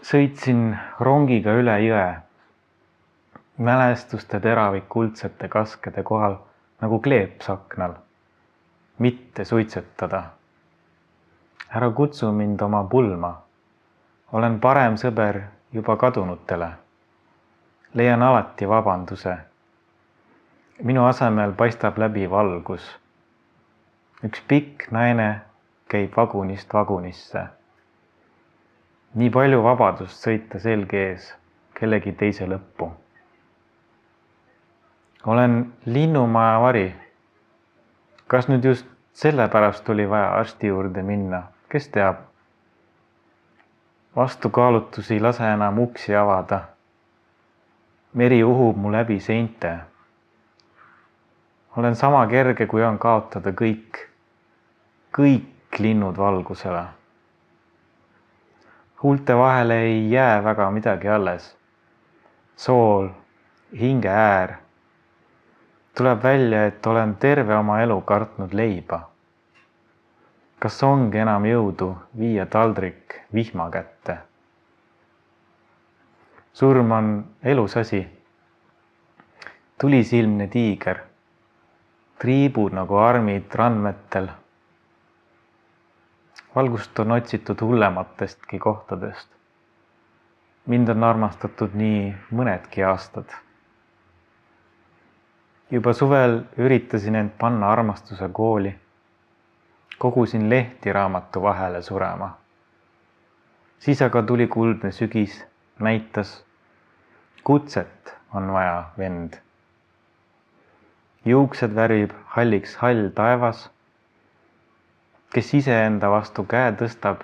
Sõitsin rongiga üle jõe, mälestuste teravik kuldsete kaskede kohal nagu kleeps aknal. Mitte suitsetada. Ära kutsu mind oma pulma. Olen parem sõber juba kadunutele. Leian alati vabanduse. Minu asemel paistab läbi valgus. Üks pikk naine käib vagunist vagunisse. Nii palju vabadust sõita selge ees kellegi teise lõppu. Olen linnumaja vari. Kas nüüd just sellepärast oli vaja arsti juurde minna? Kes teab? Vastukaalutusi ei lase enam uksi avada. Meri uhub mu läbi seinte. Olen sama kerge, kui on kaotada kõik linnud valgusele. Huulte vahele ei jää väga midagi alles. Sool, hinge äär. Tuleb välja, et olen terve oma elu kartnud leiba. Kas ongi enam jõudu viia taldrik vihma kätte? Surm on elus asi. Tulisilmne tiiger. Triibud nagu armid randmetel. Valgust on otsitud hullematestki kohtadest. Mind on armastatud nii mõnedki aastad. Juba suvel üritasin end panna armastuse kooli. Kogusin lehti raamatu vahele surema. Siis aga tuli kuldne sügis, näitas, kutset on vaja, vend. Juuksed värvib halliks hall taevas. Kes ise enda vastu käe tõstab,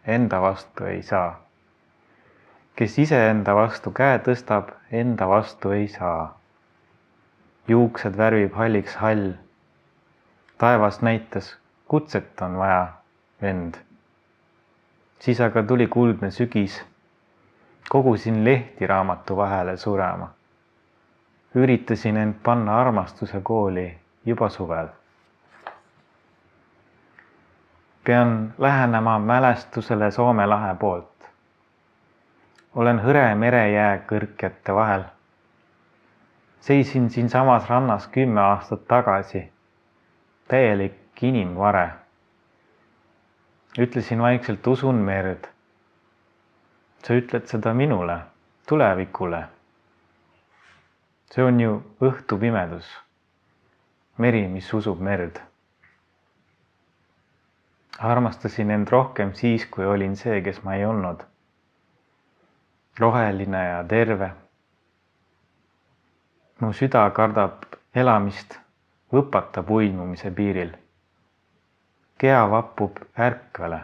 enda vastu ei saa. Kes ise enda vastu käe tõstab, enda vastu ei saa. Juuksed värvib halliks hall. Taevas näitas, kutset on vaja, vend. Siis aga tuli kuldne sügis. Kogusin lehti raamatu vahele surema. Üritasin end panna armastuse kooli juba suvel. Pean lähenema mälestusele Soome lahe poolt. Olen hõre merejää kõrkjate vahel. Seisin siin samas rannas 10 aastat tagasi. Täielik inimvare. Ütlesin vaikselt usun merd. Sa ütled seda minule, tulevikule. See on ju õhtupimedus. Meri, mis usub merd. Armastasin end rohkem siis, kui olin see, kes ma ei olnud. Roheline ja terve. Mu süda kardab elamist, võpatab uimumise piiril. Kea vappub ärkvele.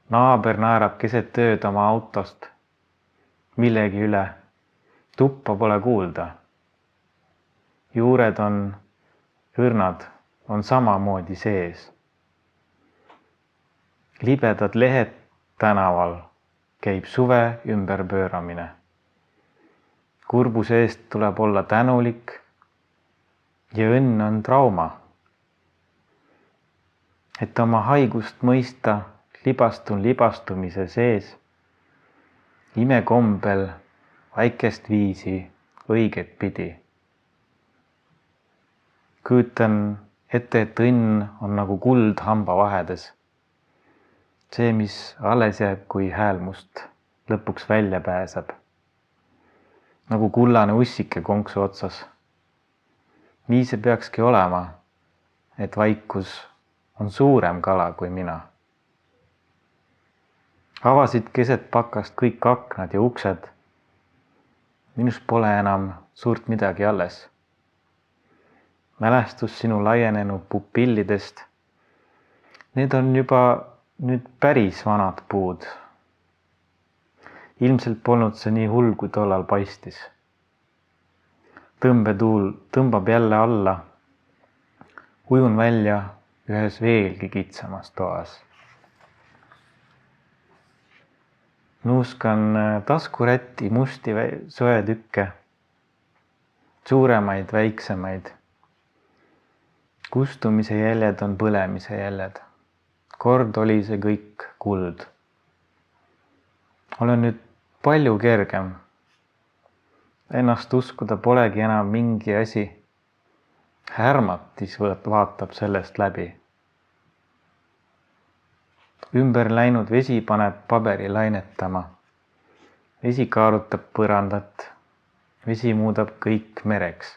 Naaber naerab keset tööd oma autost. Millegi üle. Tuppa pole kuulda. Juured on õrnad, on samamoodi sees. Libedad lehed tänaval käib suve ümberpööramine. Kurbuse eest tuleb olla tänulik ja õnn on trauma. Et oma haigust mõista, libastun libastumise sees. Imekombel väikest viisi õiget pidi. Kujutan ette, et õnn on nagu kuld hamba vahedes. See, mis alles jääb, kui häälmust lõpuks välja pääseb. Nagu kullane ussike konksu otsas. Nii see peakski olema, et vaikus on suurem kala kui mina. Avasid keset pakast kõik aknad ja uksed. Minus pole enam suurt midagi alles. Mälestus sinu laienenud pupillidest. Need on juba nüüd päris vanad puud. Ilmselt polnud see nii hull, kui tollal paistis. Tõmbetuul tõmbab jälle alla. Ujun välja ühes veelgi kitsamas toas. Nuuskan taskurätti musti söetükke. Suuremaid, väiksemaid. Kustumise jäljed on põlemise jäljed. Kord oli see kõik kuld. olen nüüd palju kergem. Ennast uskuda polegi enam mingi asi. Härmatis vaatab sellest läbi. Ümber läinud vesi paneb paberi lainetama. Vesi kaarutab põrandat. Vesi muudab kõik mereks.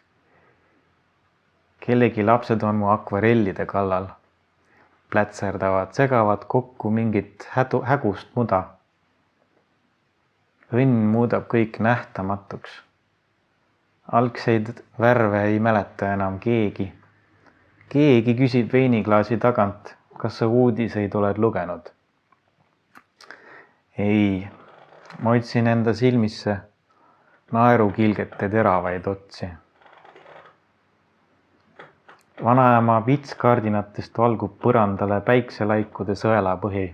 Kellegi lapsed on mu akvarellide kallal. Plätserdavad, segavad kokku mingit hägust muda. Õnn muudab kõik nähtamatuks. Algseid värve ei mäleta enam keegi. Keegi küsib veiniklaasi tagant, kas sa uudiseid oled lugenud? Ei, ma otsin enda silmisse naerukilgete teravaid otsi. Vanaema vitskardinatest valgub põrandale päikselaikude sõelapõhi.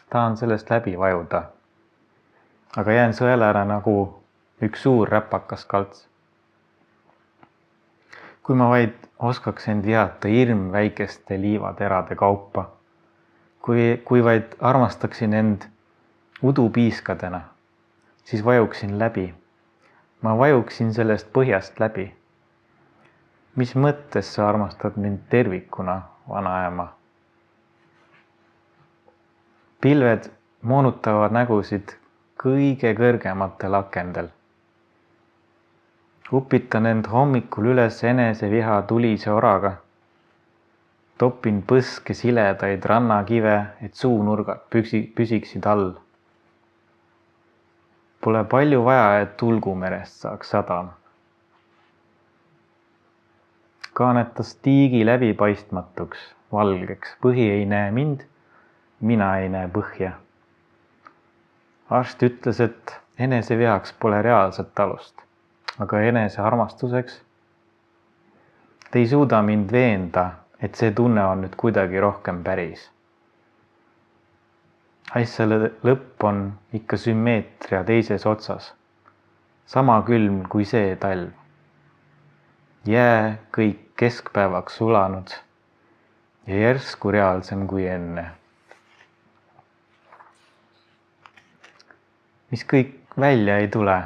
Tahan sellest läbi vajuda, aga jään sõelale nagu üks suur räpakas kalts. Kui ma vaid oskaks end vihata hirm väikeste liivaterade kaupa, kui vaid armastaksin end udupiiskadena, siis vajuksin läbi. Ma vajuksin sellest põhjast läbi. Mis mõttes sa armastad mind tervikuna, vanaema? Pilved moonutavad nägusid kõige kõrgematel akendel. Upitan end hommikul üles eneseviha tulise oraga. Topin põske siledaid rannakive, et suunurgad püsiksid all. Pole palju vaja, et Tulgumerest saaks sadam. Kaanetas tiigi läbipaistmatuks, valgeks. Põhi ei näe mind, mina ei näe põhja. Arst ütles, et enesevihaks pole reaalset alust. Aga enese armastuseks? Te ei suuda mind veenda, et see tunne on nüüd kuidagi rohkem päris. Asjale lõpp on ikka sümmeetria teises otsas. Sama külm kui see talv. Jää kõik keskpäevaks sulanud ja järsku reaalsem kui enne. Mis kõik välja ei tule.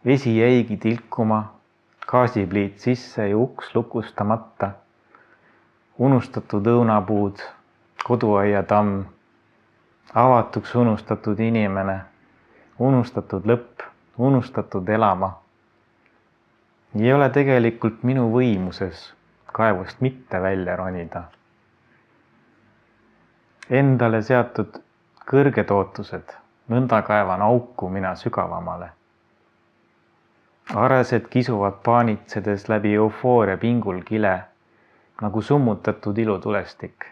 Vesi jäigi tilkuma, gaasipliit sisse ja uks lukustamata. Unustatud õunapuud, koduaia tamm, avatuks unustatud inimene, unustatud lõpp, unustatud elama. Ei ole tegelikult minu võimuses kaevust mitte välja ronida. Endale seatud kõrged ootused, nõnda kaevan auku mina sügavamale. Aresed kisuvad paanitsedes läbi eufooria pingul kile, nagu summutatud ilutulestik.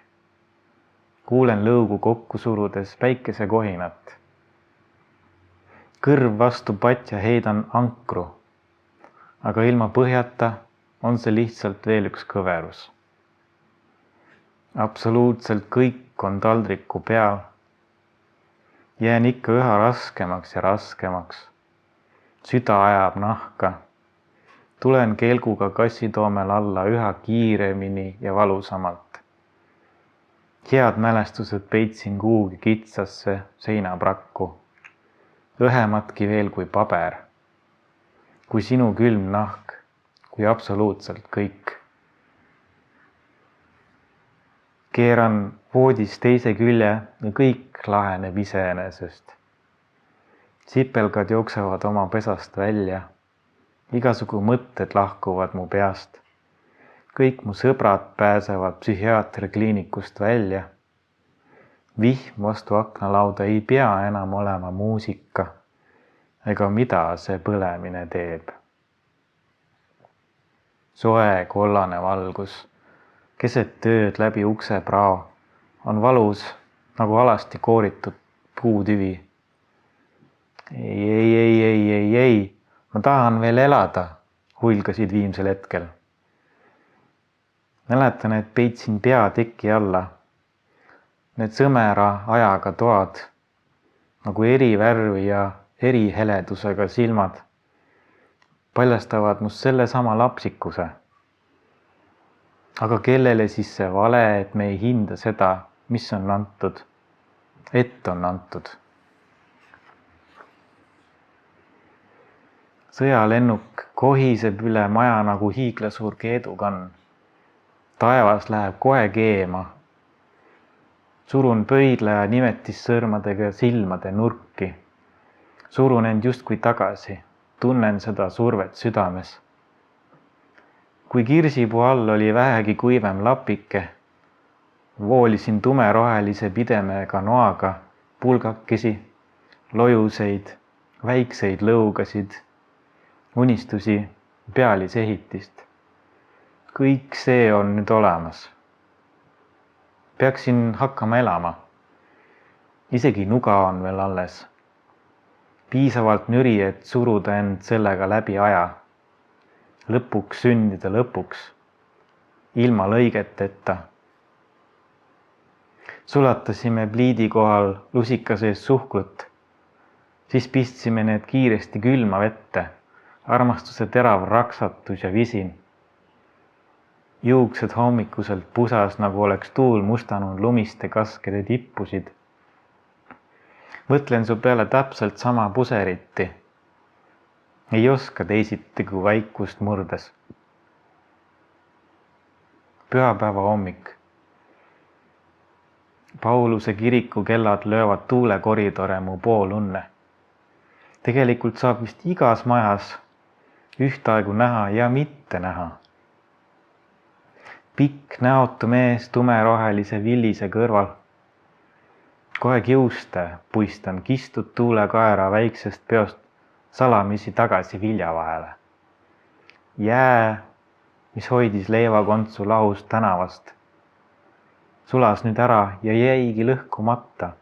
Kuulen lõugu kokku surudes päikese kohinat. Kõrv vastu patja heidan ankru, aga ilma põhjata on see lihtsalt veel üks kõverus. Absoluutselt kõik on taldriku peal. Jään ikka üha raskemaks ja raskemaks. Süda ajab nahka. Tulen kelguga kassitoomel alla üha kiiremini ja valusamalt. Head mälestused peitsin kuhugi kitsasse seinaprakku. Õhematki veel kui paber. Kui sinu külm nahk, kui absoluutselt kõik. Keeran voodis teise külje ja kõik laheneb iseenesest. Sipelgad jooksevad oma pesast välja. Igasugu mõtted lahkuvad mu peast. Kõik mu sõbrad pääsevad psühhiaatriakliinikust välja. Vihm vastu aknalauda ei pea enam olema muusika, ega mida see põlemine teeb. Soe kollane valgus, keset ööd läbi ukse prao, on valus nagu alasti kooritud puutüvi. Ei, ma tahan veel elada, huilgasid viimsel hetkel. Mäletan, et peitsin pea teki alla. Need sõmera ajaga toad, nagu eri värvi ja eri heledusega silmad, paljastavad must selle sama lapsikuse. Aga kellele siis see vale, et me ei hinda seda, mis on antud? ett on antud. Sõjalennuk kohiseb üle maja nagu hiiglasuur keedukann. Taevas läheb kohe keema. Surun pöidla ja nimetissõrmadega silmade nurki. Surun end justkui tagasi, tunnen seda survet südames. Kui kirsipuu all oli vähegi kuivem lapike, voolisin tumerohelise pidemega noaga pulgakesi, lojuseid, väikseid lõugasid, unistusi, pealisehitist. Kõik see on nüüd olemas. Peaksin hakkama elama. Isegi nuga on veel alles. Piisavalt nüri, et suruda end sellega läbi aja. Lõpuks sündida lõpuks. Ilma lõigeteta. Sulatasime pliidi kohal lusika sees suhkrut. Siis pistsime need kiiresti külma vette. Armastuse terav raksatus ja visin. Juuksed hommikuselt pusas, nagu oleks tuul mustanud lumiste kaskede tippusid. Mõtlen su peale täpselt sama puseriti. Ei oska teisiti kui vaikust murdes. Pühapäeva hommik. Pauluse kiriku kellad löövad tuulekoridore mu poolunne. Tegelikult saab vist igas majas ühtaegu näha ja mitte näha. Pikk näotu mees tumerohelise villise kõrval. Kohe kiuste puistan kistud tuulekaera väiksest peost salamisi tagasi vilja vahele. Jää, mis hoidis leivakontsu lahus tänavast, sulas nüüd ära ja jäigi lõhkumata.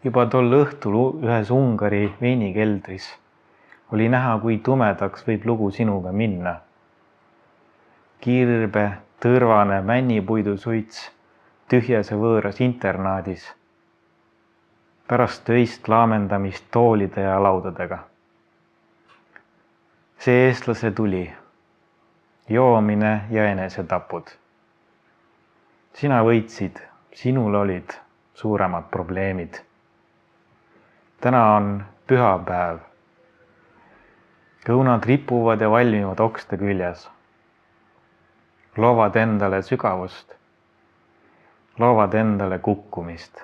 Juba tol õhtul ühes Ungari veinikeldris oli näha, kui tumedaks võib lugu sinuga minna. Kirbe, tõrvane männipuidu suits tühjase võõras internaadis. Pärast töist laamendamist toolide ja laudadega. See eestlase tuli, joomine ja enesetapud. Sina võitsid, sinul olid suuremad probleemid. Täna on pühapäev. Õunad ripuvad ja valmivad okste küljes. Loovad endale sügavust, loovad endale kukkumist.